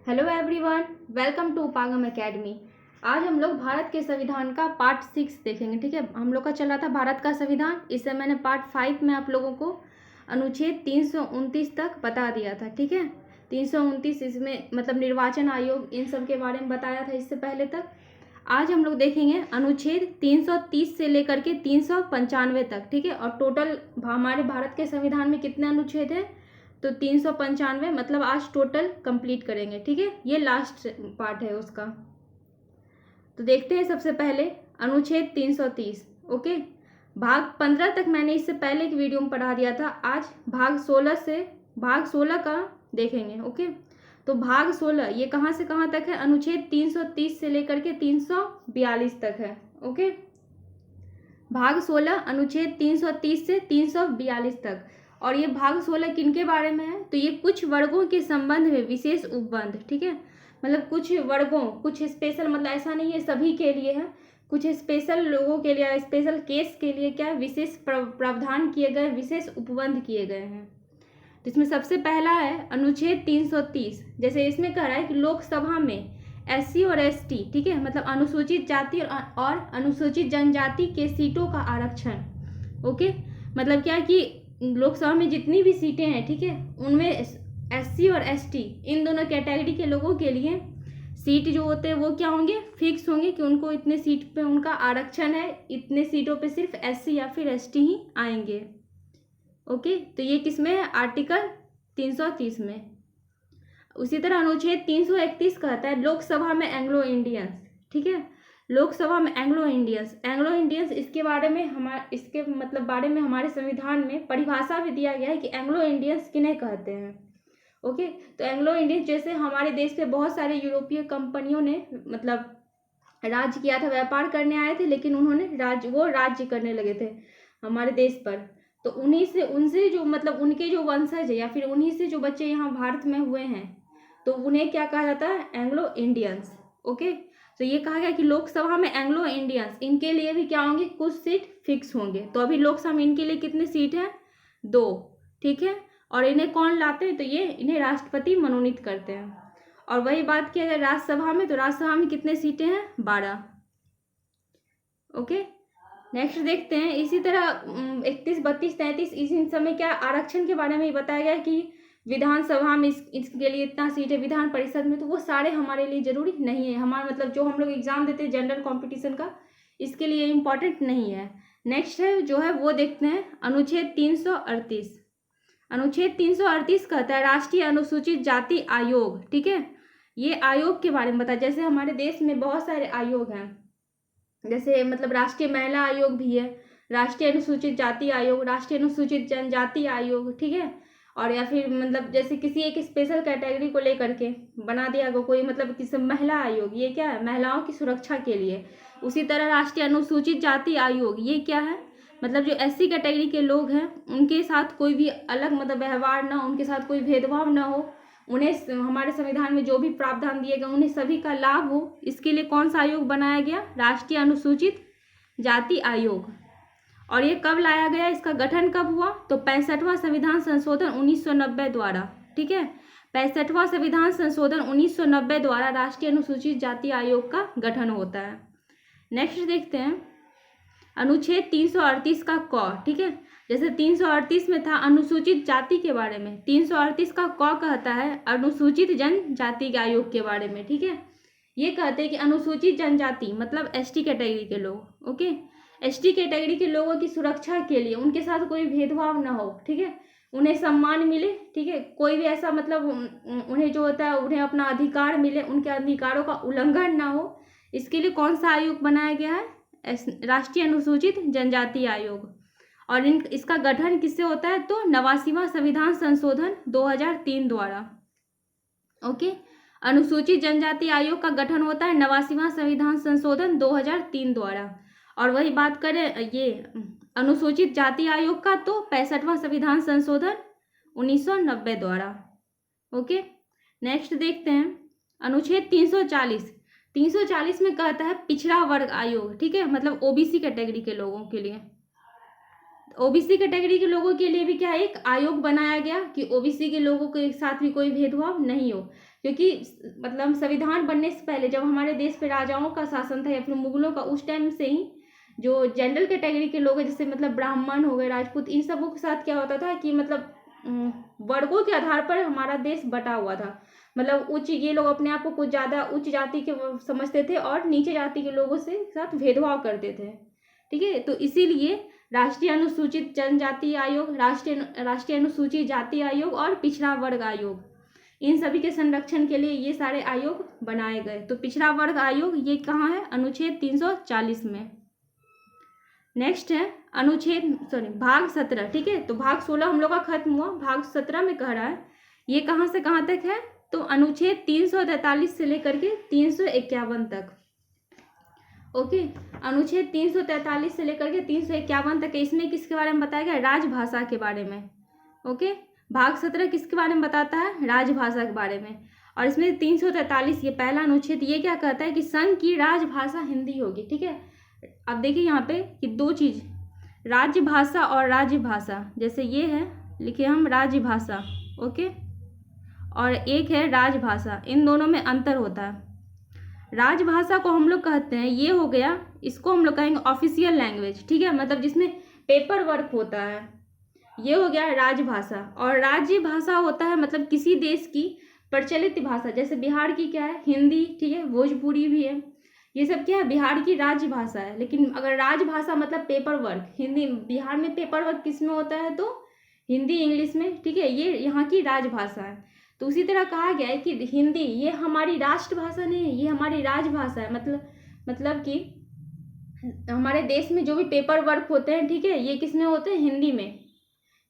Hello everyone, welcome to Pagam academy. आज हम लोग भारत के संविधान का पार्ट 6 देखेंगे। ठीक है, हम लोग का चल रहा था भारत का संविधान। इससे मैंने पार्ट 5 में आप लोगों को अनुच्छेद 329 तक बता दिया था। ठीक है, 329 इसमें मतलब निर्वाचन आयोग इन सब के बारे में बताया था इससे पहले तक। आज हम लोग देखेंगे अनुच्छेद 330 से लेकर के 395 तक। ठीक है, और टोटल हमारे भारत के संविधान में कितने अनुच्छेद हैं? तो 395, मतलब आज टोटल कंप्लीट करेंगे। ठीक है, ये लास्ट पार्ट है उसका। तो देखते हैं सबसे पहले अनुच्छेद 330। ओके, भाग 15 तक मैंने इससे पहले एक वीडियो में पढ़ा दिया था। आज भाग 16 का देखेंगे। ओके, तो भाग 16 ये कहाँ से कहाँ तक है? अनुच्छेद 330 से लेकर के 342 तक है। ओके, भाग 16 अनुच्छेद 330 से 342 तक। और ये भाग 16 किनके बारे में है? तो ये कुछ वर्गों के संबंध में विशेष उपबंध। ठीक है, मतलब कुछ वर्गों, कुछ स्पेशल, मतलब ऐसा नहीं है सभी के लिए है, कुछ स्पेशल लोगों के लिए, स्पेशल केस के लिए क्या विशेष प्रावधान किए गए, विशेष उपबंध किए गए हैं। तो इसमें सबसे पहला है अनुच्छेद 330। जैसे इसमें कह रहा है कि लोकसभा में SC और ST, ठीक है, मतलब अनुसूचित जाति और अनुसूचित जनजाति के सीटों का आरक्षण। ओके, मतलब क्या कि लोकसभा में जितनी भी सीटें हैं, ठीक है, उनमें SC और ST इन दोनों कैटेगरी के लोगों के लिए सीट जो होते हैं वो क्या होंगे? फिक्स होंगे कि उनको इतने सीट पे उनका आरक्षण है, इतने सीटों पे सिर्फ SC या फिर ST ही आएंगे। ओके, तो ये किसमें है? आर्टिकल 330 में। उसी तरह अनुच्छेद 331 कहता है लोकसभा में एंग्लो इंडियंस। ठीक है, लोकसभा में एंग्लो इंडियंस इसके बारे में इसके मतलब बारे में हमारे संविधान में परिभाषा भी दिया गया है कि एंग्लो इंडियंस किन्हें कहते हैं। ओके, तो एंग्लो इंडियंस जैसे हमारे देश पे बहुत सारे यूरोपीय कंपनियों ने मतलब राज्य किया था, व्यापार करने आए थे, लेकिन उन्होंने राज्य करने लगे थे हमारे देश पर। तो उनसे जो मतलब उनके जो वंशज है या फिर उन्हीं से जो बच्चे यहाँ भारत में हुए हैं, तो उन्हें क्या कहा जाता है? Anglo Indians. ओके, तो ये कहा गया कि लोकसभा में एंग्लो इंडियंस इनके लिए भी क्या होंगे? कुछ सीट फिक्स होंगे। तो अभी लोकसभा में इनके लिए कितने सीट हैं? 2। ठीक है, और इन्हें कौन लाते हैं? तो ये इन्हें राष्ट्रपति मनोनीत करते हैं। और वही बात किया जाए राज्यसभा में, तो राज्यसभा में कितने सीटें हैं? 12। ओके, नेक्स्ट देखते हैं। इसी तरह 31, 32, 33 इस समय क्या आरक्षण के बारे में ही बताया गया कि विधानसभा में इसके लिए इतना सीट है, विधान परिषद में, तो वो सारे हमारे लिए जरूरी नहीं है। हमारा मतलब जो हम लोग एग्जाम देते हैं जनरल कॉम्पिटिशन का, इसके लिए इम्पोर्टेंट नहीं है। नेक्स्ट है जो है वो देखते हैं अनुच्छेद 338। अनुच्छेद 338 कहता है राष्ट्रीय अनुसूचित जाति आयोग। ठीक है, ये आयोग के बारे में बताया। जैसे हमारे देश में बहुत सारे आयोग हैं, जैसे मतलब राष्ट्रीय महिला आयोग भी है, राष्ट्रीय अनुसूचित जाति आयोग, राष्ट्रीय अनुसूचित जनजाति आयोग। ठीक है, और या फिर मतलब जैसे किसी एक स्पेशल कैटेगरी को लेकर के बना दिया गया कोई, मतलब किसी महिला आयोग, ये क्या है? महिलाओं की सुरक्षा के लिए। उसी तरह राष्ट्रीय अनुसूचित जाति आयोग, ये क्या है? मतलब जो SC कैटेगरी के लोग हैं उनके साथ कोई भी अलग मतलब व्यवहार ना हो, उनके साथ कोई भेदभाव ना हो, उन्हें हमारे संविधान में जो भी प्रावधान दिए गए उन्हें सभी का लाभ हो, इसके लिए कौन सा आयोग बनाया गया? राष्ट्रीय अनुसूचित जाति आयोग। और ये कब लाया गया? इसका गठन कब हुआ? तो 65वां संविधान संशोधन 1990 द्वारा। ठीक है, 65वां संविधान संशोधन 1990 द्वारा राष्ट्रीय अनुसूचित जाति आयोग का गठन होता है। नेक्स्ट देखते हैं अनुच्छेद 338 का क। ठीक है, जैसे 338 में था अनुसूचित जाति के बारे में, 338 का क कहता है अनुसूचित जनजाति के आयोग के बारे में। ठीक है, ये कहते हैं कि अनुसूचित जनजाति मतलब ST कैटेगरी के लोग। ओके, ST कैटेगरी के लोगों की सुरक्षा के लिए उनके साथ कोई भेदभाव ना हो। ठीक है, उन्हें सम्मान मिले। ठीक है, कोई भी ऐसा मतलब उन्हें जो होता है उन्हें अपना अधिकार मिले, उनके अधिकारों का उल्लंघन ना हो, इसके लिए कौन सा आयोग बनाया गया है? राष्ट्रीय अनुसूचित जनजाति आयोग। और इसका गठन किससे होता है? तो 89वां संविधान संशोधन 2003 द्वारा। ओके, अनुसूचित जनजाति आयोग का गठन होता है 89वां संविधान संशोधन 2003 द्वारा। और वही बात करें ये अनुसूचित जाति आयोग का, तो 65वां संविधान संशोधन 1990 द्वारा। ओके, नेक्स्ट देखते हैं अनुच्छेद 340 में कहता है पिछड़ा वर्ग आयोग। ठीक है, मतलब OBC कैटेगरी के लोगों के लिए, OBC कैटेगरी के लोगों के लिए भी क्या एक आयोग बनाया गया कि OBC के लोगों के साथ भी कोई भेदभाव नहीं हो। क्योंकि मतलब संविधान बनने से पहले जब हमारे देश पे राजाओं का शासन था या फिर मुगलों का, उस टाइम से ही जो जनरल कैटेगरी के लोग हैं, जैसे मतलब ब्राह्मण हो गए, राजपूत, इन सबों के साथ क्या होता था कि मतलब वर्गों के आधार पर हमारा देश बटा हुआ था। मतलब उच्च, ये लोग अपने आप को कुछ ज़्यादा उच्च जाति के समझते थे और नीचे जाति के लोगों से साथ भेदभाव करते थे। ठीक है, तो इसीलिए राष्ट्रीय अनुसूचित जनजाति आयोग, राष्ट्रीय अनुसूचित जाति आयोग और पिछड़ा वर्ग आयोग, इन सभी के संरक्षण के लिए ये सारे आयोग बनाए गए। तो पिछड़ा वर्ग आयोग ये कहाँ है? अनुच्छेद 340 में। नेक्स्ट है भाग 17। ठीक है, तो भाग 16 हम लोग का खत्म हुआ, भाग 17 में कह रहा है ये कहाँ से कहाँ तक है? तो अनुच्छेद 343 से लेकर के 351 तक। ओके, अनुच्छेद 343 से लेकर के 351 तक है। इसमें किसके बारे में बताया गया? राजभाषा के बारे में। ओके, भाग 17 किसके बारे में बताता है? राजभाषा के बारे में। और इसमें 343 ये पहला अनुच्छेद ये क्या कहता है कि संघ की राजभाषा हिंदी होगी। ठीक है, अब देखिए यहाँ पे कि दो चीज, राजभाषा और राज्यभाषा, जैसे ये है लिखे हम राज्यभाषा, ओके, और एक है राजभाषा, इन दोनों में अंतर होता है। राजभाषा को हम लोग कहते हैं, ये हो गया, इसको हम लोग कहेंगे ऑफिशियल लैंग्वेज। ठीक है, मतलब जिसमें पेपर वर्क होता है, ये हो गया राजभाषा। और राज्य भाषा होता है मतलब किसी देश की प्रचलित भाषा, जैसे बिहार की क्या है? हिंदी। ठीक है, भोजपुरी भी है, ये सब क्या है? बिहार की राज्य भाषा है। लेकिन अगर राजभाषा मतलब पेपर वर्क, हिंदी, बिहार में पेपर वर्क किस में होता है? तो हिंदी, इंग्लिश में। ठीक है, ये यहाँ की राजभाषा है। तो उसी तरह कहा गया है कि हिंदी ये हमारी राष्ट्रभाषा नहीं है, ये हमारी राजभाषा है। मतलब कि हमारे देश में जो भी पेपर वर्क होते हैं, ठीक है, ये किस में होते हैं? हिंदी में,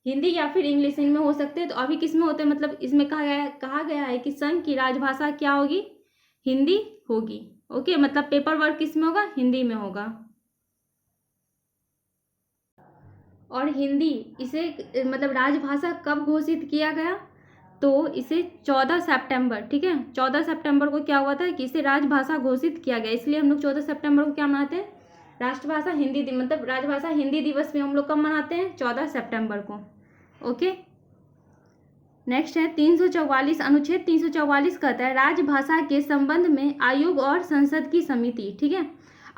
हिंदी या फिर इंग्लिश, इनमें हो सकते हैं। तो अभी किस में होते हैं? मतलब इसमें कहा गया है कि संघ की राजभाषा क्या होगी? हिंदी होगी। ओके, मतलब पेपर वर्क किस में होगा? हिंदी में होगा। और हिंदी इसे मतलब राजभाषा कब घोषित किया गया? तो इसे 14 सितंबर, ठीक है, 14 सितंबर को क्या हुआ था कि इसे राजभाषा घोषित किया गया। इसलिए हम लोग 14 सितंबर को क्या मनाते हैं? राष्ट्रभाषा हिंदी मतलब राजभाषा हिंदी दिवस में हम लोग कब मनाते हैं? 14 सितंबर को। ओके, नेक्स्ट है 344, अनुच्छेद 344 कहता है राजभाषा के संबंध में आयोग और संसद की समिति। ठीक है,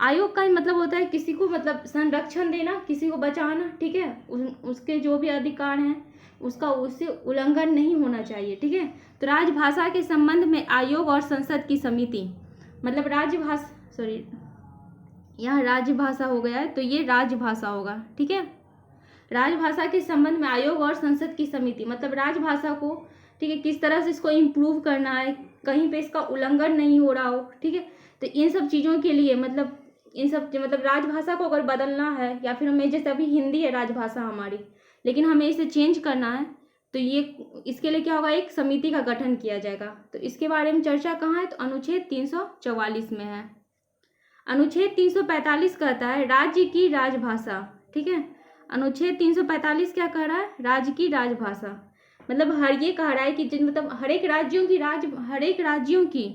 आयोग का मतलब होता है किसी को मतलब संरक्षण देना, किसी को बचाना। ठीक है, उसके जो भी अधिकार हैं उसका उससे उल्लंघन नहीं होना चाहिए। ठीक है, तो राजभाषा के संबंध में आयोग और संसद की समिति, मतलब यहाँ राजभाषा हो गया है तो ये राजभाषा होगा। ठीक है, राजभाषा के संबंध में आयोग और संसद की समिति, मतलब राजभाषा को, ठीक है, किस तरह से इसको इम्प्रूव करना है, कहीं पे इसका उल्लंघन नहीं हो रहा हो। ठीक है, तो इन सब चीज़ों के लिए मतलब राजभाषा को अगर बदलना है या फिर हमें, जैसे अभी हिंदी है राजभाषा हमारी, लेकिन हमें इसे चेंज करना है, तो ये इसके लिए क्या होगा? एक समिति का गठन किया जाएगा। तो इसके बारे में चर्चा कहाँ है? तो अनुच्छेद 344 में है। अनुच्छेद 345 कहता है राज्य की राजभाषा। ठीक है, अनुच्छेद 345 क्या कह रहा है? राज्य की राजभाषा, मतलब ये कह रहा है कि मतलब हर एक राज्यों की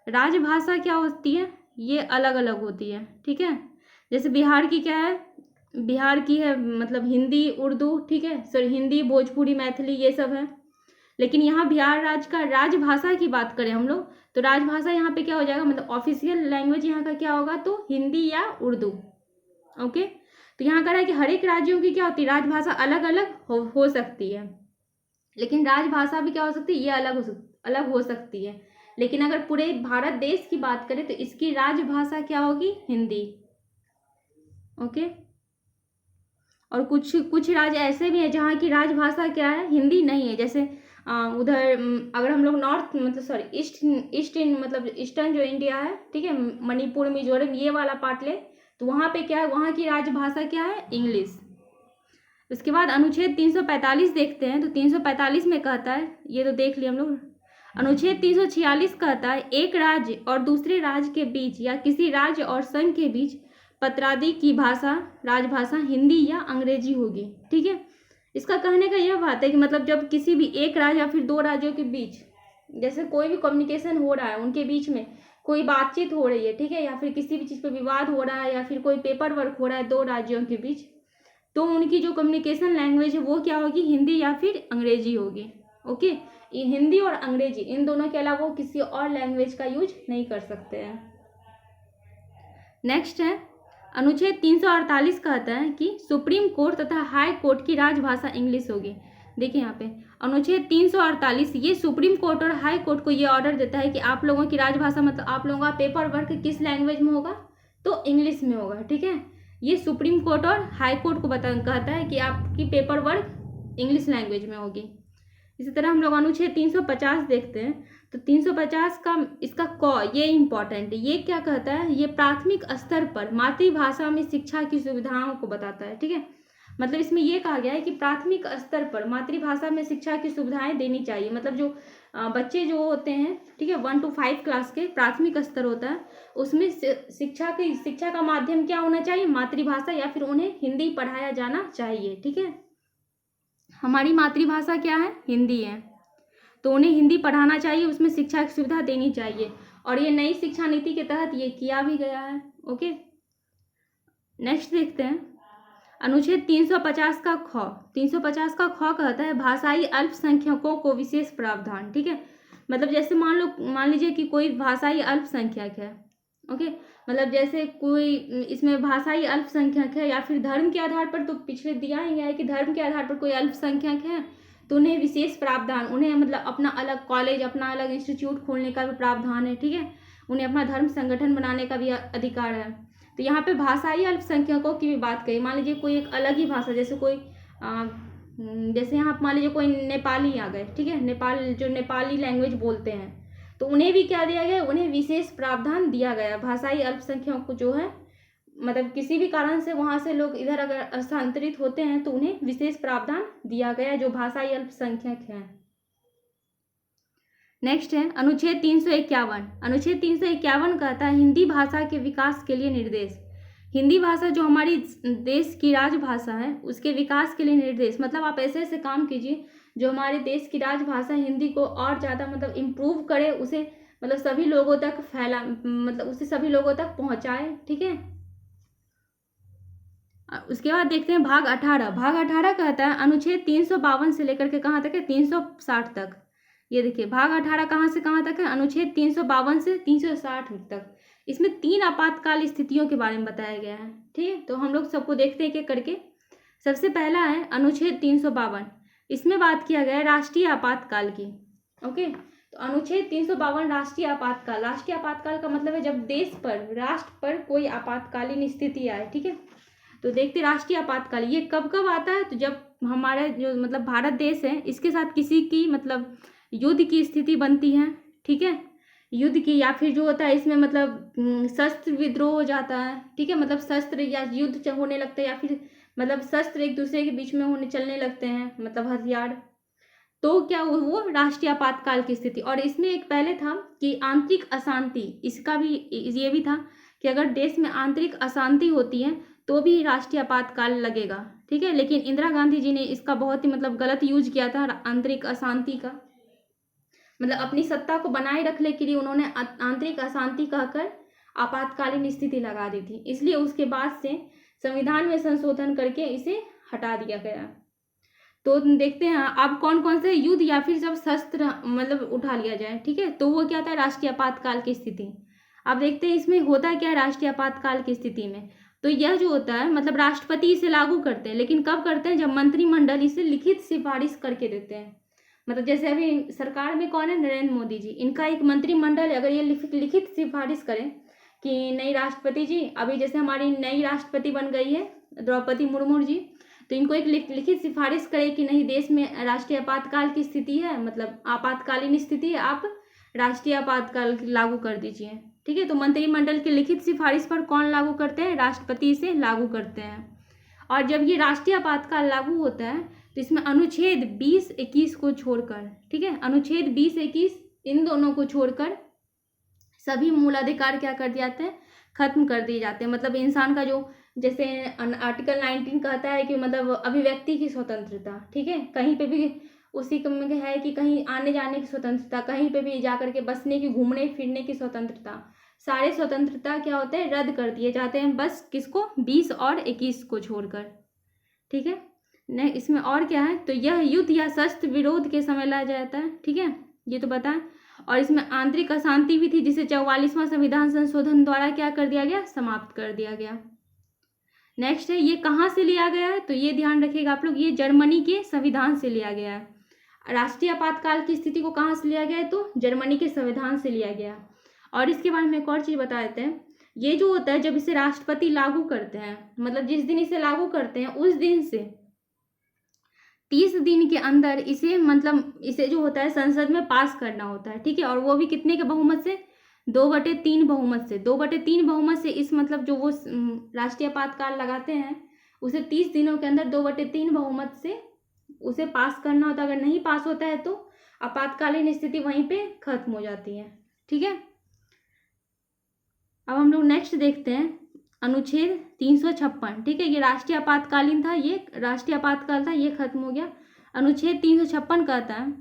राजभाषा क्या होती है? ये अलग अलग होती है। ठीक है, जैसे बिहार की क्या है? बिहार की है मतलब हिंदी, उर्दू, ठीक है, हिंदी, भोजपुरी, मैथिली, ये सब है। लेकिन यहाँ बिहार राज्य का राजभाषा की बात करें हम लोग, तो राजभाषा यहाँ पे क्या हो जाएगा? मतलब ऑफिशियल लैंग्वेज यहाँ का क्या होगा? तो हिंदी या उर्दू। ओके, तो यहाँ कह रहा है कि हर एक राज्यों की क्या होती है? राजभाषा अलग अलग हो सकती है, लेकिन राजभाषा भी क्या हो सकती है? ये अलग हो सकती है। लेकिन अगर पूरे भारत देश की बात करें तो इसकी राजभाषा क्या होगी? हिंदी। ओके, और कुछ राज्य ऐसे भी हैं जहाँ की राजभाषा क्या है? हिंदी नहीं है। जैसे उधर अगर हम लोग नॉर्थ मतलब ईस्टर्न जो इंडिया है, ठीक है, मणिपुर, मिजोरम, ये वाला पार्ट ले, तो वहाँ पे क्या है? वहाँ की राजभाषा क्या है? इंग्लिश। उसके बाद अनुच्छेद 345 देखते हैं, तो 345 में कहता है, ये तो देख लिया हम लोग। अनुच्छेद 346 कहता है एक राज्य और दूसरे राज्य के बीच या किसी राज्य और संघ के बीच पत्रादि की भाषा, राजभाषा हिंदी या अंग्रेजी होगी। ठीक है, इसका कहने का यह बात है कि मतलब जब किसी भी एक राज्य या फिर दो राज्यों के बीच जैसे कोई भी कम्युनिकेशन हो रहा है, उनके बीच में कोई बातचीत हो रही है, ठीक है, या फिर किसी भी चीज़ पे विवाद हो रहा है या फिर कोई पेपर वर्क हो रहा है दो राज्यों के बीच, तो उनकी जो कम्युनिकेशन लैंग्वेज है वो क्या होगी? हिंदी या फिर अंग्रेजी होगी। ओके, हिंदी और अंग्रेजी इन दोनों के अलावा वो किसी और लैंग्वेज का यूज नहीं कर सकते हैं। नेक्स्ट है अनुच्छेद 348 कहता है कि सुप्रीम कोर्ट तथा हाई कोर्ट की राजभाषा इंग्लिश होगी। देखिए यहाँ पे अनुच्छेद 348 ये सुप्रीम कोर्ट और हाई कोर्ट को ये ऑर्डर देता है कि आप लोगों की राजभाषा मतलब आप लोगों का पेपर वर्क किस लैंग्वेज में होगा, तो इंग्लिश में होगा। ठीक है, ये सुप्रीम कोर्ट और हाई कोर्ट को कहता है कि आपकी पेपर वर्क इंग्लिश लैंग्वेज में होगी। इसी तरह हम लोग अनुच्छेद 350 देखते हैं, तो 350 का इसका ये इम्पॉर्टेंट है। ये क्या कहता है, ये प्राथमिक स्तर पर मातृभाषा में शिक्षा की सुविधाओं को बताता है। ठीक है, मतलब इसमें ये कहा गया है कि प्राथमिक स्तर पर मातृभाषा में शिक्षा की सुविधाएं देनी चाहिए। मतलब जो बच्चे जो होते हैं, ठीक है, 1 to 5 क्लास के प्राथमिक स्तर होता है, उसमें शिक्षा का माध्यम क्या होना चाहिए, मातृभाषा, या फिर उन्हें हिंदी पढ़ाया जाना चाहिए। ठीक है, हमारी मातृभाषा क्या है, हिंदी है, तो उन्हें हिंदी पढ़ाना चाहिए, उसमें शिक्षा की सुविधा देनी चाहिए। और ये नई शिक्षा नीति के तहत ये किया भी गया है। ओके, नेक्स्ट देखते हैं अनुच्छेद 350 का ख। 350 का ख कहता है भाषाई अल्पसंख्यकों को विशेष प्रावधान। ठीक है, मतलब जैसे मान लीजिए कि कोई भाषाई अल्पसंख्यक है। ओके, मतलब जैसे कोई इसमें भाषाई अल्पसंख्यक है या फिर धर्म के आधार पर, तो पिछले दिया ही गया है कि धर्म के आधार पर कोई अल्पसंख्यक है तो उन्हें विशेष प्रावधान, उन्हें मतलब अपना अलग कॉलेज, अपना अलग इंस्टीट्यूट खोलने का भी प्रावधान है। ठीक है, उन्हें अपना धर्म संगठन बनाने का भी अधिकार है। तो यहाँ पे भाषाई अल्पसंख्यकों की भी बात कही। मान लीजिए कोई एक अलग ही भाषा, जैसे कोई जैसे यहाँ मान लीजिए कोई नेपाली आ गए। ठीक है, जो नेपाली लैंग्वेज बोलते हैं, तो उन्हें भी क्या दिया गया, उन्हें विशेष प्रावधान दिया गया। भाषाई अल्पसंख्यकों को जो है मतलब किसी भी कारण से वहाँ से लोग इधर अगर स्थानांतरित होते हैं तो उन्हें विशेष प्रावधान दिया गया जो भाषाई अल्पसंख्यक हैं। नेक्स्ट है अनुच्छेद 351। अनुच्छेद 351 कहता है हिंदी भाषा के विकास के लिए निर्देश। हिंदी भाषा जो हमारी देश की राजभाषा है उसके विकास के लिए निर्देश, मतलब आप ऐसे ऐसे काम कीजिए जो हमारे देश की राजभाषा हिंदी को और ज़्यादा मतलब इम्प्रूव करे, उसे मतलब सभी लोगों तक मतलब उसे सभी लोगों तक पहुँचाए। ठीक है, उसके बाद देखते हैं भाग 18। भाग 18 कहता है अनुच्छेद 352 से लेकर के कहाँ तक है, 360 तक। ये देखिए भाग 18 कहाँ से कहाँ तक है, अनुच्छेद 352 से 360 तक। इसमें 3 आपातकाल स्थितियों के बारे में बताया गया है। ठीक है, तो हम लोग सबको देखते हैं एक एक करके। सबसे पहला है अनुच्छेद 352। इसमें बात किया गया है राष्ट्रीय आपातकाल की। ओके, तो अनुच्छेद 352 राष्ट्रीय आपातकाल। राष्ट्रीय आपातकाल का मतलब है जब देश पर, राष्ट्र पर कोई आपातकालीन स्थिति आए। ठीक है, तो देखते राष्ट्रीय आपातकाल ये कब कब आता है, तो जब हमारा जो मतलब भारत देश है इसके साथ किसी की मतलब युद्ध की स्थिति बनती है। ठीक है, युद्ध की, या फिर जो होता है इसमें मतलब शस्त्र विद्रोह हो जाता है। ठीक है, मतलब शस्त्र या युद्ध होने लगते हैं, या फिर मतलब शस्त्र एक दूसरे के बीच में चलने लगते हैं, मतलब हथियार, तो क्या वो राष्ट्रीय आपातकाल की स्थिति। और इसमें एक पहले था कि आंतरिक अशांति, इसका भी ये भी था कि अगर देश में आंतरिक अशांति होती है तो भी राष्ट्रीय आपातकाल लगेगा। ठीक है, लेकिन इंदिरा गांधी जी ने इसका बहुत ही मतलब गलत यूज किया था आंतरिक अशांति का, मतलब अपनी सत्ता को बनाए रखने के लिए उन्होंने आंतरिक अशांति कहकर आपातकालीन स्थिति लगा दी थी। इसलिए उसके बाद से संविधान में संशोधन करके इसे हटा दिया गया। तो देखते हैं अब कौन कौन से युद्ध या फिर जब शस्त्र मतलब उठा लिया जाए। ठीक है, तो वो क्या था, राष्ट्रीय आपातकाल की स्थिति। अब देखते हैं इसमें होता क्या है राष्ट्रीय आपातकाल की स्थिति में। तो यह जो होता है मतलब राष्ट्रपति इसे लागू करते हैं, लेकिन कब करते हैं, जब मंत्रिमंडल इसे लिखित सिफारिश करके देते हैं। मतलब जैसे अभी सरकार में कौन है, नरेंद्र मोदी जी, इनका एक मंत्रिमंडल अगर ये लिखित सिफारिश करें कि नहीं राष्ट्रपति जी, अभी जैसे हमारी नई राष्ट्रपति बन गई है द्रौपदी मुर्मू जी, तो इनको एक लिखित सिफारिश करे कि नहीं देश में राष्ट्रीय आपातकाल की स्थिति है, मतलब आपातकालीन स्थिति है, आप राष्ट्रीय आपातकाल लागू कर दीजिए। ठीक है, तो मंत्रिमंडल की लिखित सिफारिश पर कौन लागू करते हैं, राष्ट्रपति इसे लागू करते हैं। और जब ये राष्ट्रीय आपातकाल लागू होता है तो इसमें अनुच्छेद 20-21 को छोड़कर, ठीक है, अनुच्छेद 20-21 इन दोनों को छोड़कर सभी मूलाधिकार क्या कर दिए जाते हैं, खत्म कर दिए जाते हैं। मतलब इंसान का जो जैसे आर्टिकल 19 कहता है कि मतलब अभिव्यक्ति की स्वतंत्रता, ठीक है, कहीं पे भी उसी में है कि कहीं आने जाने की स्वतंत्रता, कहीं पे भी जाकर के बसने की, घूमने फिरने की स्वतंत्रता, सारे स्वतंत्रता क्या होते हैं, रद्द कर दिए जाते हैं, बस किसको, 20 और 21 को छोड़कर। ठीक है, नहीं, इसमें और क्या है, तो यह युद्ध या शस्त्र विरोध के समय लाया जाता है, ठीक है, ये तो बताएं। और इसमें आंतरिक अशांति भी थी, जिसे 44वां संविधान संशोधन द्वारा क्या कर दिया गया, समाप्त कर दिया गया। नेक्स्ट है, ये कहाँ से लिया गया है, तो ये ध्यान रखिएगा आप लोग, ये जर्मनी के संविधान से लिया गया है। राष्ट्रीय आपातकाल की स्थिति को कहाँ से लिया गया है, तो जर्मनी के संविधान से लिया गया। और इसके बारे में एक और चीज़ बता देते हैं, ये जो होता है जब इसे राष्ट्रपति लागू करते हैं, मतलब जिस दिन इसे लागू करते हैं उस दिन से 30 दिन के अंदर इसे, मतलब इसे जो होता है संसद में पास करना होता है, ठीक है। और वो भी कितने के बहुमत से, 2/3 बहुमत से। 2/3 बहुमत से इस, मतलब जो वो राष्ट्रीय आपातकाल लगाते हैं उसे 30 दिनों के अंदर 2/3 बहुमत से उसे पास करना होता है। अगर नहीं पास होता है तो आपातकालीन स्थिति वहीं पे खत्म हो जाती है, ठीक है। अब हम लोग नेक्स्ट देखते हैं अनुच्छेद 356, ठीक है। ये राष्ट्रीय आपातकालीन था, ये राष्ट्रीय आपातकाल था, ये खत्म हो गया। अनुच्छेद 356 कहता है,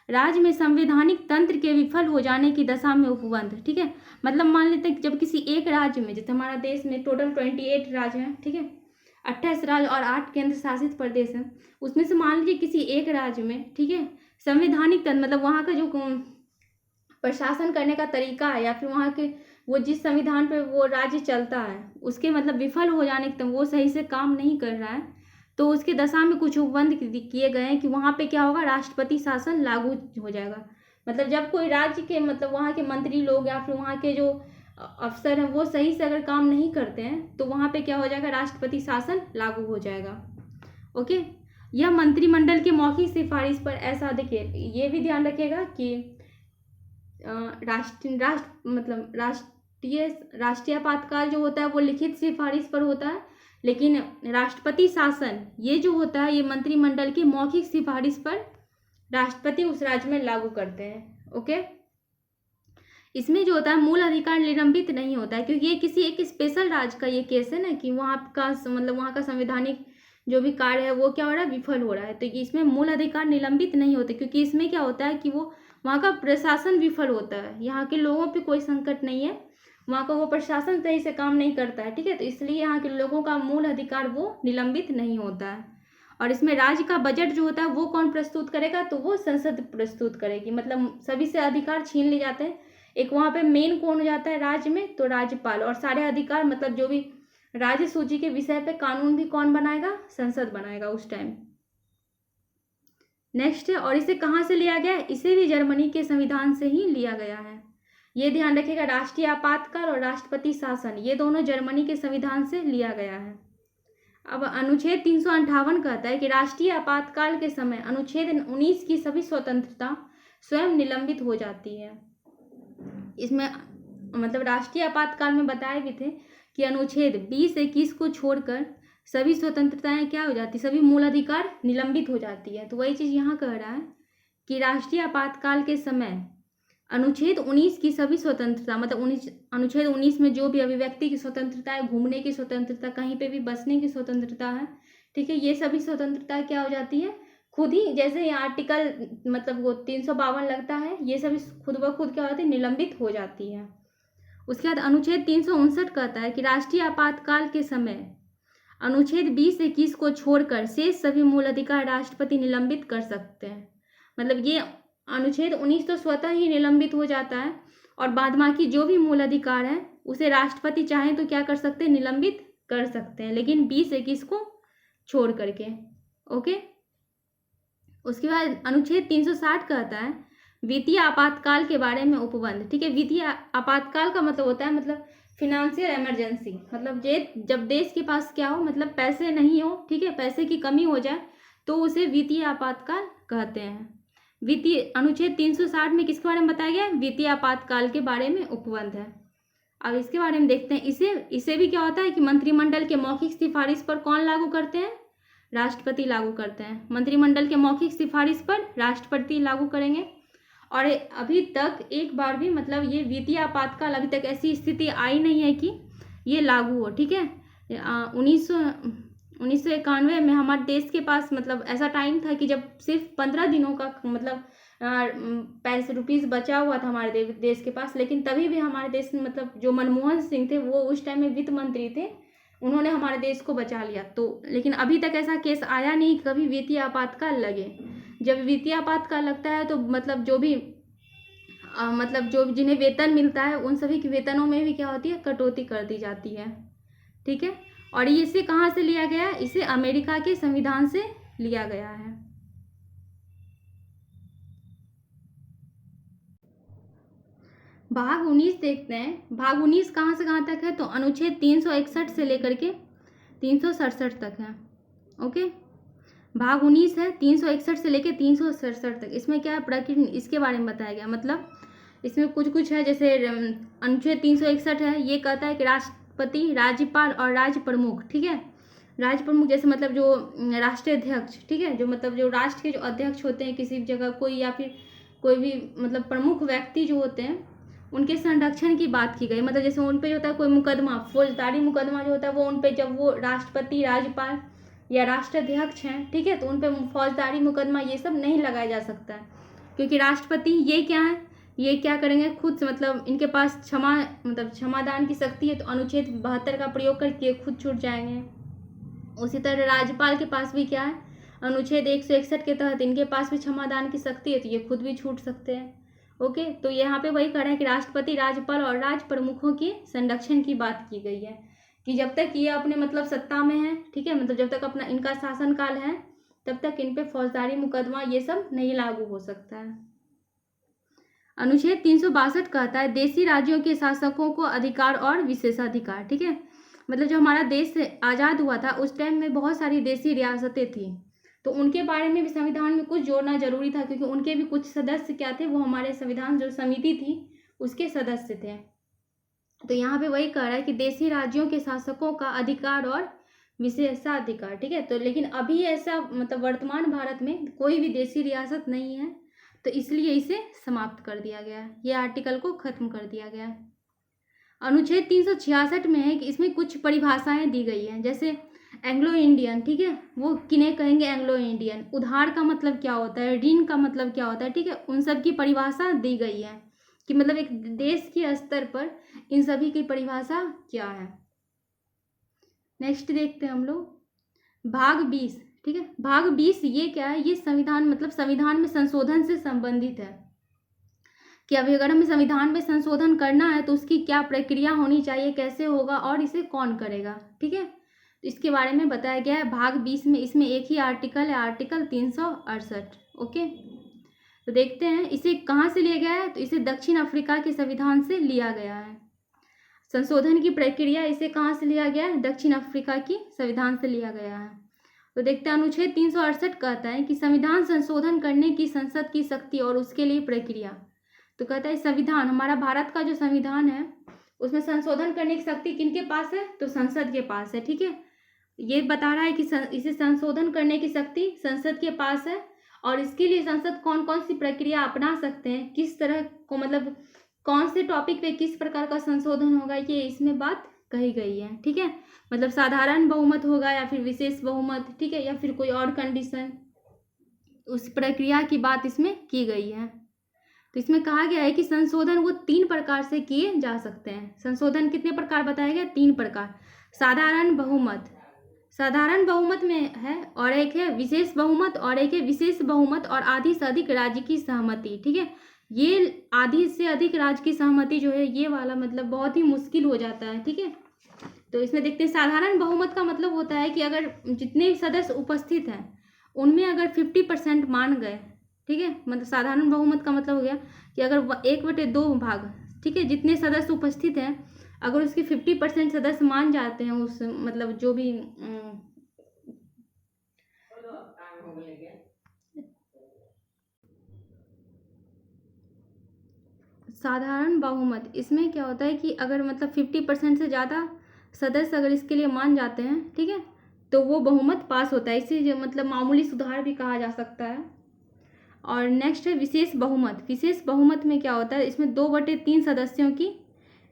राज्य में संवैधानिक तंत्र के विफल हो जाने की दशा में उपबंध, ठीक है। मतलब मान लेते हैं कि जब किसी एक राज्य में, जैसे हमारा देश में टोटल 28 राज्य हैं, ठीक है, 28 राज्य और 8 केंद्र शासित प्रदेश हैं, उसमें से मान लीजिए किसी एक राज्य में, ठीक है, संवैधानिक तंत्र मतलब वहाँ का जो प्रशासन करने का तरीका है या फिर वहाँ के वो जिस संविधान पर वो राज्य चलता है उसके मतलब विफल हो जाने के, वो सही से काम नहीं कर रहा है, तो उसके दशा में कुछ उपबंध किए गए हैं कि वहाँ पे क्या होगा, राष्ट्रपति शासन लागू हो जाएगा। मतलब जब कोई राज्य के, मतलब वहाँ के मंत्री लोग या फिर वहाँ के जो अफसर हैं वो सही से अगर काम नहीं करते हैं तो वहाँ पे क्या हो जाएगा, राष्ट्रपति शासन लागू हो जाएगा। ओके, यह मंत्रिमंडल के मौखिक सिफारिश पर, ऐसा देखिए ये भी ध्यान रखिएगा कि राष्ट्रीय आपातकाल जो होता है वो लिखित सिफारिश पर होता है, लेकिन राष्ट्रपति शासन ये जो होता है ये मंत्रिमंडल की मौखिक सिफारिश पर राष्ट्रपति उस राज्य में लागू करते हैं। ओके, इसमें जो होता है मूल अधिकार निलंबित नहीं होता है, क्योंकि ये किसी एक स्पेशल राज्य का ये केस है ना, कि वहाँ का मतलब वहाँ का संवैधानिक जो भी कार्य है वो क्या हो रहा है, विफल हो रहा है, तो इसमें मूल अधिकार निलंबित नहीं होते, क्योंकि इसमें क्या होता है कि वो वहाँ का प्रशासन विफल होता है, यहाँ के लोगों पे कोई संकट नहीं है, वहाँ का वो प्रशासन सही से काम नहीं करता है, ठीक है, तो इसलिए यहाँ के लोगों का मूल अधिकार वो निलंबित नहीं होता है। और इसमें राज्य का बजट जो होता है वो कौन प्रस्तुत करेगा, तो वो संसद प्रस्तुत करेगी, मतलब सभी से अधिकार छीन लिए जाते हैं। एक वहाँ पे मेन कौन हो जाता है राज्य में, तो राज्यपाल, और सारे अधिकार मतलब जो भी राज्य सूची के विषय पे कानून भी कौन बनाएगा, संसद बनाएगा उस टाइम। नेक्स्ट है, और इसे कहाँ से लिया गया है, इसे भी जर्मनी के संविधान से ही लिया गया है। ये ध्यान रखिएगा, राष्ट्रीय आपातकाल और राष्ट्रपति शासन ये दोनों जर्मनी के संविधान से लिया गया है। अब अनुच्छेद 358 कहता है कि राष्ट्रीय आपातकाल के समय अनुच्छेद 19 की सभी स्वतंत्रता स्वयं निलंबित हो जाती है। इसमें मतलब राष्ट्रीय आपातकाल में बताए भी थे कि अनुच्छेद 20-21 को छोड़कर सभी स्वतंत्रताएं क्या हो जाती, सभी मूल अधिकार निलंबित हो जाती है। तो वही चीज़ यहाँ कह रहा है कि राष्ट्रीय आपातकाल के समय अनुच्छेद 19 की सभी स्वतंत्रता, मतलब अनुच्छेद 19 में जो भी अभिव्यक्ति की स्वतंत्रता है, घूमने की स्वतंत्रता, कहीं पे भी बसने की स्वतंत्रता है, ठीक है, ये सभी स्वतंत्रता क्या हो जाती है, खुद ही, जैसे ये आर्टिकल मतलब वो 352 लगता है, ये सभी खुद ब खुद क्या होती है, निलंबित हो जाती है। उसके बाद अनुच्छेद 359 कहता है कि राष्ट्रीय आपातकाल के समय अनुच्छेद 20-21 को छोड़कर शेष सभी मूल अधिकार राष्ट्रपति निलंबित कर सकते हैं। मतलब ये अनुच्छेद 19 तो स्वतः ही निलंबित हो जाता है, और बाद बाकी जो भी मूल अधिकार है उसे राष्ट्रपति चाहे तो क्या कर सकते हैं, निलंबित कर सकते हैं, लेकिन 20-21 को छोड़ करके। ओके, उसके बाद अनुच्छेद 360 कहता है वित्तीय आपातकाल के बारे में उपबंध, ठीक है। वित्तीय आपातकाल का मतलब होता है मतलब फिनेंशियल इमरजेंसी, मतलब जब देश के पास क्या हो, मतलब पैसे नहीं हो, ठीक है, पैसे की कमी हो जाए तो उसे वित्तीय आपातकाल कहते हैं। वित्तीय अनुच्छेद 360 में किसके बारे में बताया गया, वित्तीय आपातकाल के बारे में उपबंध है। अब इसके बारे में देखते हैं, इसे भी क्या होता है कि मंत्रिमंडल के मौखिक सिफारिश पर कौन लागू करते हैं, राष्ट्रपति लागू करते हैं। मंत्रिमंडल के मौखिक सिफारिश पर राष्ट्रपति लागू करेंगे। और अभी तक एक बार भी मतलब ये वित्तीय आपातकाल अभी तक ऐसी स्थिति आई नहीं है कि ये लागू हो, ठीक है। 1991 में हमारे देश के पास मतलब ऐसा टाइम था कि जब सिर्फ 15 दिनों का मतलब पैसे रुपीज़ बचा हुआ था हमारे देश के पास, लेकिन तभी भी हमारे देश में मतलब जो मनमोहन सिंह थे वो उस टाइम में वित्त मंत्री थे, उन्होंने हमारे देश को बचा लिया। तो लेकिन अभी तक ऐसा केस आया नहीं कभी वित्तीय आपातकाल लगे। जब वित्तीय आपातकाल लगता है तो मतलब जो भी मतलब जो जिन्हें वेतन मिलता है उन सभी के वेतनों में भी क्या होती है, कटौती कर दी जाती है। ठीक है, और ये इसे कहाँ से लिया गया है, इसे अमेरिका के संविधान से लिया गया है। भाग 19 देखते हैं। भाग 19 कहाँ से कहाँ तक है, तो अनुच्छेद 361 से लेकर के 367 तक है। ओके, भाग 19 है 361 से लेकर 367 तक। इसमें क्या है, प्रकृति, इसके बारे में बताया गया। मतलब इसमें कुछ है, जैसे अनुच्छेद 361 है, ये कहता है कि राष्ट्रपति, राज्यपाल और राज्य प्रमुख, ठीक है, राज्य प्रमुख जैसे मतलब जो राष्ट्रीय अध्यक्ष, ठीक है, जो मतलब जो राष्ट्र के जो अध्यक्ष होते हैं किसी भी जगह कोई, या फिर कोई भी मतलब प्रमुख व्यक्ति जो होते हैं, उनके संरक्षण की बात की गई। मतलब जैसे उन पे जो होता है कोई मुकदमा, फौजदारी मुकदमा जो होता है वो उन पे, जब वो राष्ट्रपति, राज्यपाल या राष्ट्राध्यक्ष हैं, ठीक है, तो उन पे फौजदारी मुकदमा ये सब नहीं लगाया जा सकता है, क्योंकि राष्ट्रपति ये क्या है, ये क्या करेंगे खुद से, मतलब इनके पास क्षमादान की शक्ति है, तो अनुच्छेद 72 का प्रयोग करके खुद छूट जाएंगे। उसी तरह राज्यपाल के पास भी क्या है, अनुच्छेद 161 के तहत इनके पास भी क्षमादान की शक्ति है, तो ये खुद भी छूट सकते हैं। ओके, तो यहाँ पे वही कह रहा है कि राष्ट्रपति, राज्यपाल और राज्य प्रमुखों के संरक्षण की बात की गई है, कि जब तक ये अपने मतलब सत्ता में है, ठीक है, मतलब जब तक अपना इनका शासनकाल है तब तक इन पे फौजदारी मुकदमा ये सब नहीं लागू हो सकता है। अनुच्छेद 362 कहता है देशी राज्यों के शासकों को अधिकार और विशेषाधिकार, ठीक है, मतलब जब हमारा देश आज़ाद हुआ था उस टाइम में बहुत सारी देशी रियासतें थी, तो उनके बारे में भी संविधान में कुछ जोड़ना जरूरी था, क्योंकि उनके भी कुछ सदस्य क्या थे, वो हमारे संविधान जो समिति थी उसके सदस्य थे। तो यहाँ पे वही कह रहा है कि देशी राज्यों के शासकों का अधिकार और विशेषाधिकार, ठीक है, तो लेकिन अभी ऐसा मतलब वर्तमान भारत में कोई भी देशी रियासत नहीं है, तो इसलिए इसे समाप्त कर दिया गया है, ये आर्टिकल को खत्म कर दिया गया है। अनुच्छेद 366 में है कि इसमें कुछ परिभाषाएं दी गई हैं, जैसे एंग्लो इंडियन, ठीक है, वो किन्हें कहेंगे, एंग्लो इंडियन, उधार का मतलब क्या होता है, ऋण का मतलब क्या होता है, ठीक है, उन सब की परिभाषा दी गई है, कि मतलब एक देश के स्तर पर इन सभी की परिभाषा क्या है। नेक्स्ट देखते हैं हम लोग भाग 20, ठीक है, भाग 20 ये क्या है, ये संविधान मतलब संविधान में संशोधन से संबंधित है, कि अभी अगर हमें संविधान में संशोधन करना है तो उसकी क्या प्रक्रिया होनी चाहिए, कैसे होगा और इसे कौन करेगा, ठीक है, तो इसके बारे में बताया गया है भाग 20 में। इसमें एक ही आर्टिकल है, आर्टिकल 368। ओके, तो देखते हैं इसे कहाँ से लिया गया है, तो इसे दक्षिण अफ्रीका के संविधान से लिया गया है। संशोधन की प्रक्रिया इसे कहाँ से लिया गया है, दक्षिण अफ्रीका की संविधान से लिया गया है। तो देखते हैं अनुच्छेद 368 कहता है कि संविधान संशोधन करने की संसद की शक्ति और उसके लिए प्रक्रिया। तो कहता है संविधान, हमारा भारत का जो संविधान है उसमें संशोधन करने की शक्ति किनके पास है, तो संसद के पास है, ठीक है, ये बता रहा है कि इसे संशोधन करने की शक्ति संसद के पास है, और इसके लिए संसद कौन कौन सी प्रक्रिया अपना सकते हैं, किस तरह को मतलब कौन से टॉपिक पे किस प्रकार का संशोधन होगा, ये इसमें बात कही गई है, ठीक है, मतलब साधारण बहुमत होगा या फिर विशेष बहुमत, ठीक है, या फिर कोई और कंडीशन, उस प्रक्रिया की बात इसमें की गई है। तो इसमें कहा गया है कि संशोधन वो 3 प्रकार से किए जा सकते हैं। संशोधन कितने प्रकार बताया गया, 3 प्रकार, साधारण बहुमत, साधारण बहुमत में है, और एक है विशेष बहुमत, और एक है विशेष बहुमत और आधी से अधिक राज्य की सहमति, ठीक है, ये आधी से अधिक राज्य की सहमति जो है ये वाला मतलब बहुत ही मुश्किल हो जाता है, ठीक है। तो इसमें देखते हैं साधारण बहुमत का मतलब होता है कि अगर जितने सदस्य उपस्थित हैं उनमें अगर 50% मान गए, ठीक है, मतलब साधारण बहुमत का मतलब हो गया कि अगर 1/2 भाग, ठीक है, जितने सदस्य उपस्थित हैं अगर उसके 50% सदस्य मान जाते हैं उस मतलब जो भी साधारण बहुमत, इसमें क्या होता है कि अगर मतलब 50% से ज़्यादा सदस्य अगर इसके लिए मान जाते हैं, ठीक है, तो वो बहुमत पास होता है, इसे मतलब मामूली सुधार भी कहा जा सकता है। और नेक्स्ट है विशेष बहुमत। विशेष बहुमत में क्या होता है, इसमें 2/3 सदस्यों की,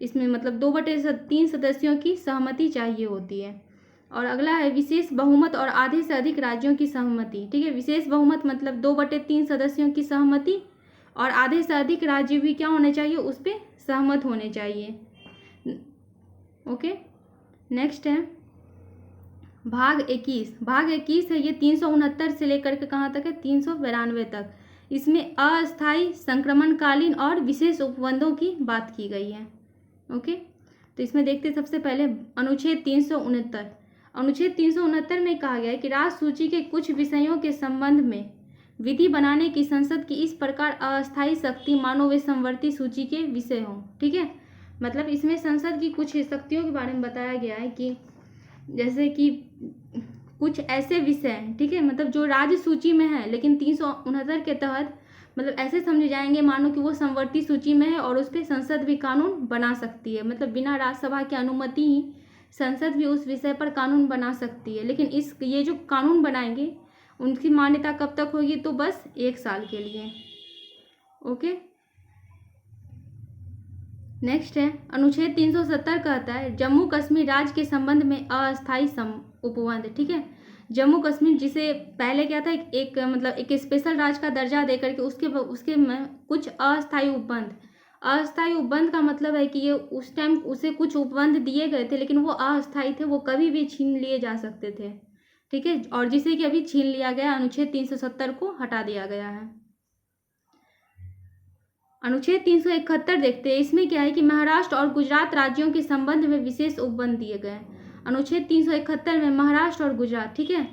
इसमें मतलब 2/3 सदस्यों की सहमति चाहिए होती है। और अगला है विशेष बहुमत और आधे से अधिक राज्यों की सहमति, ठीक है, विशेष बहुमत मतलब 2/3 सदस्यों की सहमति और आधे से अधिक राज्य भी क्या होने चाहिए, उस पर सहमत होने चाहिए। ओके, नेक्स्ट है भाग 21 है ये 369 से लेकर के कहाँ तक है, 392 तक। इसमें अस्थायी, संक्रमणकालीन और विशेष उपबंधों की बात की गई है। ओके, तो इसमें देखते हैं सबसे पहले अनुच्छेद 369। अनुच्छेद 369 में कहा गया है कि राज्य सूची के कुछ विषयों के संबंध में विधि बनाने की संसद की इस प्रकार अस्थायी शक्ति मानो वे संवर्ती सूची के विषय हों। ठीक है, मतलब इसमें संसद की कुछ शक्तियों के बारे में बताया गया है कि जैसे कि कुछ ऐसे विषय हैं, ठीक है, मतलब जो राज्य सूची में है लेकिन 369 के तहत मतलब ऐसे समझे जाएंगे मानो कि वो संवर्ती सूची में है और उस पर संसद भी कानून बना सकती है। मतलब बिना राज्यसभा की अनुमति ही संसद भी उस विषय पर कानून बना सकती है। लेकिन ये जो कानून बनाएंगे उनकी मान्यता कब तक होगी, तो बस 1 साल के लिए। ओके, नेक्स्ट है अनुच्छेद 370 कहता है जम्मू कश्मीर राज्य के संबंध में अस्थायी उपबंध। ठीक है, जम्मू कश्मीर जिसे पहले क्या था, एक मतलब एक स्पेशल राज्य का दर्जा देकर के उसके में कुछ अस्थायी उपबंध। अस्थायी उपबंध का मतलब है कि ये उस टाइम उसे कुछ उपबंध दिए गए थे लेकिन वो अस्थायी थे, वो कभी भी छीन लिए जा सकते थे। ठीक है, और जिसे कि अभी छीन लिया गया, अनुच्छेद 370 को हटा दिया गया है। अनुच्छेद 371 देखते हैं, इसमें क्या है कि महाराष्ट्र और गुजरात राज्यों के संबंध में विशेष उपबंध दिए गए। अनुच्छेद 371 में महाराष्ट्र और गुजरात, ठीक है,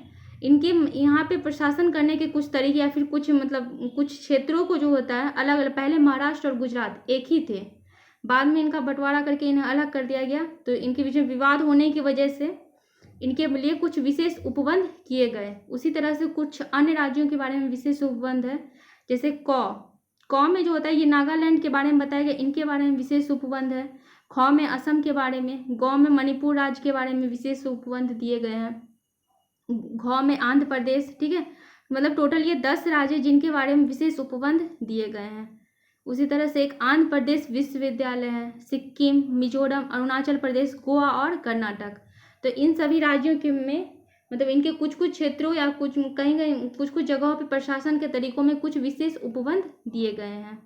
इनके यहाँ पे प्रशासन करने के कुछ तरीके या फिर कुछ मतलब कुछ क्षेत्रों को जो होता है अलग अलग, पहले महाराष्ट्र और गुजरात एक ही थे, बाद में इनका बंटवारा करके इन्हें अलग कर दिया गया। तो इनके बीच में विवाद होने की वजह से इनके लिए कुछ विशेष उपबंध किए गए। उसी तरह से कुछ अन्य राज्यों के बारे में विशेष उपबंध है, जैसे कौ में जो होता है ये नागालैंड के बारे में बताया गया, इनके बारे में विशेष उपबंध है। ख में असम के बारे में, गौ में मणिपुर राज्य के बारे में विशेष उपबंध दिए गए हैं, घ में आंध्र प्रदेश। ठीक है, मतलब टोटल ये 10 राज्य जिनके बारे में विशेष उपबंध दिए गए हैं। उसी तरह से एक आंध्र प्रदेश विश्वविद्यालय है, सिक्किम, मिजोरम, अरुणाचल प्रदेश, गोवा और कर्नाटक। तो इन सभी राज्यों के में मतलब इनके कुछ कुछ क्षेत्रों या कुछ कहीं कुछ कुछ जगहों पर प्रशासन के तरीकों में कुछ विशेष उपबंध दिए गए हैं।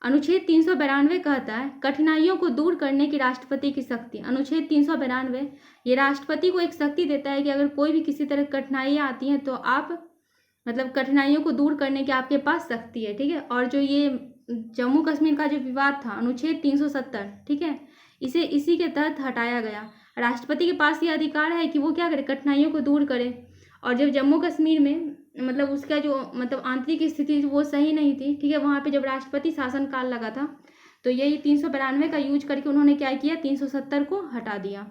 अनुच्छेद 392 कहता है कठिनाइयों को दूर करने की राष्ट्रपति की शक्ति। अनुच्छेद 392 ये राष्ट्रपति को एक शक्ति देता है कि अगर कोई भी किसी तरह कठिनाइयाँ आती हैं तो आप मतलब कठिनाइयों को दूर करने की आपके पास शक्ति है। ठीक है, और जो ये जम्मू कश्मीर का जो विवाद था अनुच्छेद 370, ठीक है, इसे इसी के तहत हटाया गया। राष्ट्रपति के पास ये अधिकार है कि वो क्या करे, कठिनाइयों को दूर करे। और जब जम्मू कश्मीर में मतलब उसका जो मतलब आंतरिक स्थिति वो सही नहीं थी, ठीक है, वहाँ पे जब राष्ट्रपति शासनकाल लगा था तो यही 392 का यूज करके उन्होंने क्या किया, 370 को हटा दिया।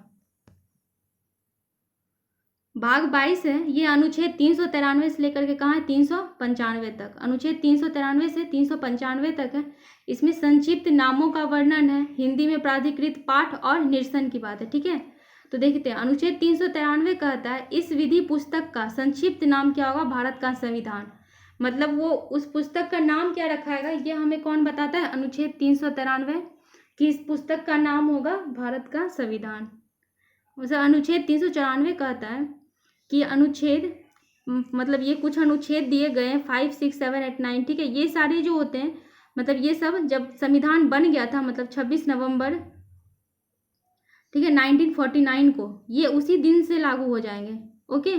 भाग 22 है, ये अनुच्छेद 393 से लेकर के कहाँ है, 395 तक। अनुच्छेद 393 से 395 तक है। इसमें संक्षिप्त नामों का वर्णन है, हिंदी में प्राधिकृत पाठ और निरसन की बात है। ठीक है, तो देखते हैं अनुच्छेद 393 कहता है इस विधि पुस्तक का संक्षिप्त नाम क्या होगा, भारत का संविधान। मतलब वो उस पुस्तक का नाम क्या रखाएगा ये हमें कौन बताता है, अनुच्छेद 393 कि इस पुस्तक का नाम होगा भारत का संविधान। अनुच्छेद 394 कहता है कि अनुच्छेद मतलब ये कुछ अनुच्छेद दिए गए हैं 5, 6, 7, 8, 9, ठीक है, ये सारे जो होते हैं मतलब ये सब जब संविधान बन गया था मतलब 26 नवंबर, ठीक है, 1949 को, ये उसी दिन से लागू हो जाएंगे। ओके,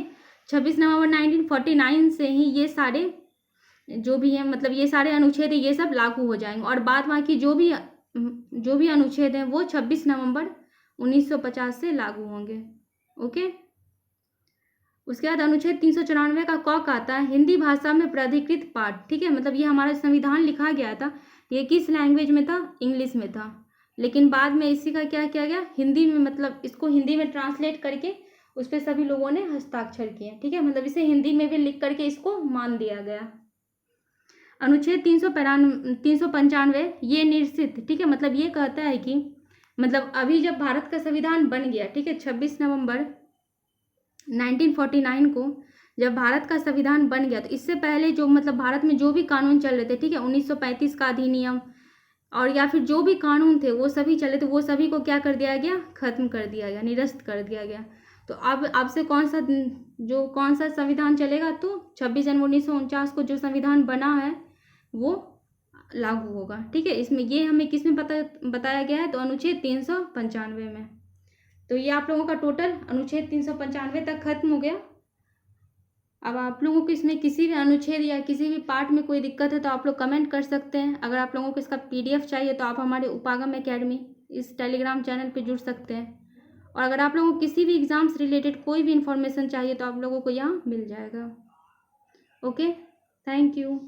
26 नवंबर 1949 से ही ये सारे जो भी हैं मतलब ये सारे अनुच्छेद ये सब लागू हो जाएंगे। और बाद बाकी जो भी अनुच्छेद हैं वो 26 नवंबर 1950 से लागू होंगे। ओके, उसके बाद अनुच्छेद 394 का क कहता है हिंदी भाषा में प्राधिकृत पाठ। ठीक है, मतलब ये हमारा संविधान लिखा गया था, ये किस लैंग्वेज में था, इंग्लिश में था, लेकिन बाद में इसी का क्या किया गया, हिंदी में, मतलब इसको हिंदी में ट्रांसलेट करके उस पर सभी लोगों ने हस्ताक्षर किए। ठीक है, मतलब इसे हिंदी में भी लिख करके इसको मान दिया गया। अनुच्छेद 395 ये निश्चित, ठीक है, मतलब ये कहता है कि मतलब अभी जब भारत का संविधान बन गया, ठीक है, 26 नवंबर 1949 को जब भारत का संविधान बन गया तो इससे पहले जो मतलब भारत में जो भी कानून चल रहे थे, ठीक है, 1935 का अधिनियम और या फिर जो भी कानून थे वो सभी चले थे, वो सभी को क्या कर दिया गया, खत्म कर दिया गया, निरस्त कर दिया गया। तो अब से कौन सा संविधान चलेगा, तो 26 जनवरी 1949 को जो संविधान बना है वो लागू होगा। ठीक है, इसमें ये हमें किस में बताया गया है, तो अनुच्छेद 395 में। तो ये आप लोगों का टोटल अनुच्छेद 395 तक खत्म हो गया। अब आप लोगों को इसमें किसी भी अनुच्छेद या किसी भी पार्ट में कोई दिक्कत है तो आप लोग कमेंट कर सकते हैं। अगर आप लोगों को इसका PDF चाहिए तो आप हमारे उपागम एकेडमी इस टेलीग्राम चैनल पे जुड़ सकते हैं। और अगर आप लोगों को किसी भी एग्ज़ाम से रिलेटेड कोई भी इन्फॉर्मेशन चाहिए तो आप लोगों को यहाँ मिल जाएगा। Okay, thank you.